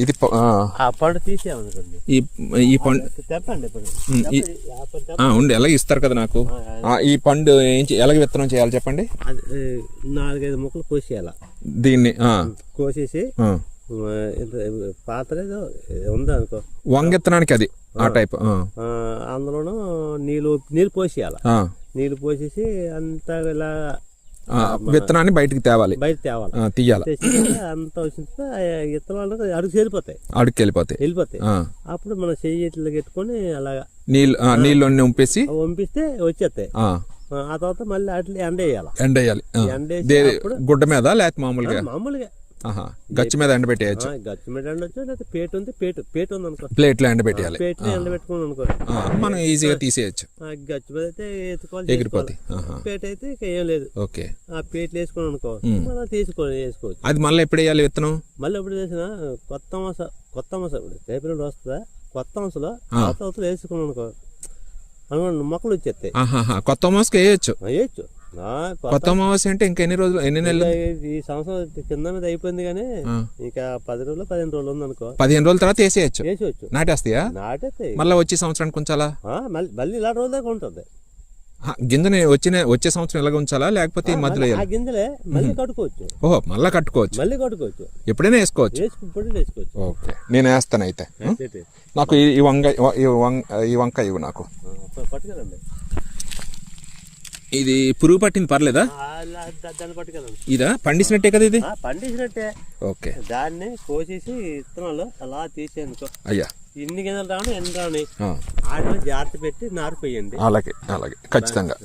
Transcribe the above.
ఇది పండు తీసేమనుకోండి, ఈ పండు తెప్పండి ఉండి ఎలాగ ఇస్తారు కదా నాకు. ఈ పండు ఎలాగ విత్తనం చేయాలి చెప్పండి. 4-5 ముక్కలు కోసేయాల, దీన్ని కోసేసి పాత్ర ఏదో ఉందా అనుకో వంగెత్తనానికి, అది ఆ టైప్. అందులోనూ నీళ్ళు పోసేయాల, నీళ్ళు పోసేసి అంతా ఇలా విత్తనాన్ని బయట తేవాలి, తీయాలి. అంతా వచ్చిన విత్తనాలు అడుగు వెళ్ళిపోతాయి, వెళ్ళిపోతాయి. అప్పుడు మనం చెయ్యిట్లు పెట్టుకొని అలాగా నీళ్ళు వంపిస్తే వచ్చేస్తాయి. ఆ తర్వాత మళ్ళీ అట్లా ఎండేయాలి, గుడ్డ మీద లేకపోతే మామూలుగా గచ్చు మీద ఎండబెట్టేయచ్చు. గచ్చు మీద ఎండొచ్చు, లేకపోతే పేట ఉంది అనుకో, ప్లేట్లో ఎండబెట్టాలి. ప్లేట్లో ఎండబెట్టుకుని అనుకో మనం ఈజీగా తీసేయచ్చు. గచ్చు మీద అయితే ఎత్తుకోవాలి, ఎగిరిపోతాయి. పేట అయితే ఏం లేదు. ఓకే, ఆ పేట్లు వేసుకుని అనుకో మనం వేసుకోవచ్చు. అది మళ్ళీ ఎప్పుడు వేయాలి విత్తనం? మళ్ళీ ఎప్పుడు వేసిన కొత్త మస ఇప్పుడు రేపు వస్తుందా, కొత్త మసలో వేసుకున్నాం అనుకో అనుకోండి మొక్కలు వచ్చేస్తాయి. కొత్త మోసకి వేయచ్చు. కొత్త అమావాస్య అంటే ఇంకా ఎన్ని నెలలు? ఈ సంవత్సరం కింద మీద అయిపోయింది, కానీ ఇంకా 10 రోజులు 15 రోజులు ఉంది అనుకో. 15 రోజుల తర్వాత వేసేయచ్చు. నాటేస్తాయా? నాటేస్తాయి. మళ్ళీ వచ్చే సంవత్సరానికి ఉంచాలా? మళ్ళీ ఇలా రోజు దాకా ఉంటుంది. గింజని వచ్చే సంవత్సరం ఇలాగ ఉంచాలా, లేకపోతే మధ్యలో గింజలే మళ్ళీ కట్టుకోవచ్చు. ఓహో, మళ్ళీ కట్టుకోవచ్చు, ఎప్పుడైనా వేసుకోవచ్చు. ఓకే, నేను వేస్తాను అయితే. నాకు ఈ వంకాయ ఇవ్వు నాకు. పట్టుకెళ్ళండి. ఇది పురుగు పట్టింది, పర్లేదా? ఇదా పండించినట్టే కదా ఇది? పండించినట్టే. ఓకే, దాన్ని కోసేసి విత్తనాలు అలా తీసేందుకో. అయ్యా, ఇన్ని గింజలు రావడం ఎన్ని రావని ఆటో జాగ్రత్త పెట్టి నారు పోయండి. అలాగే ఖచ్చితంగా.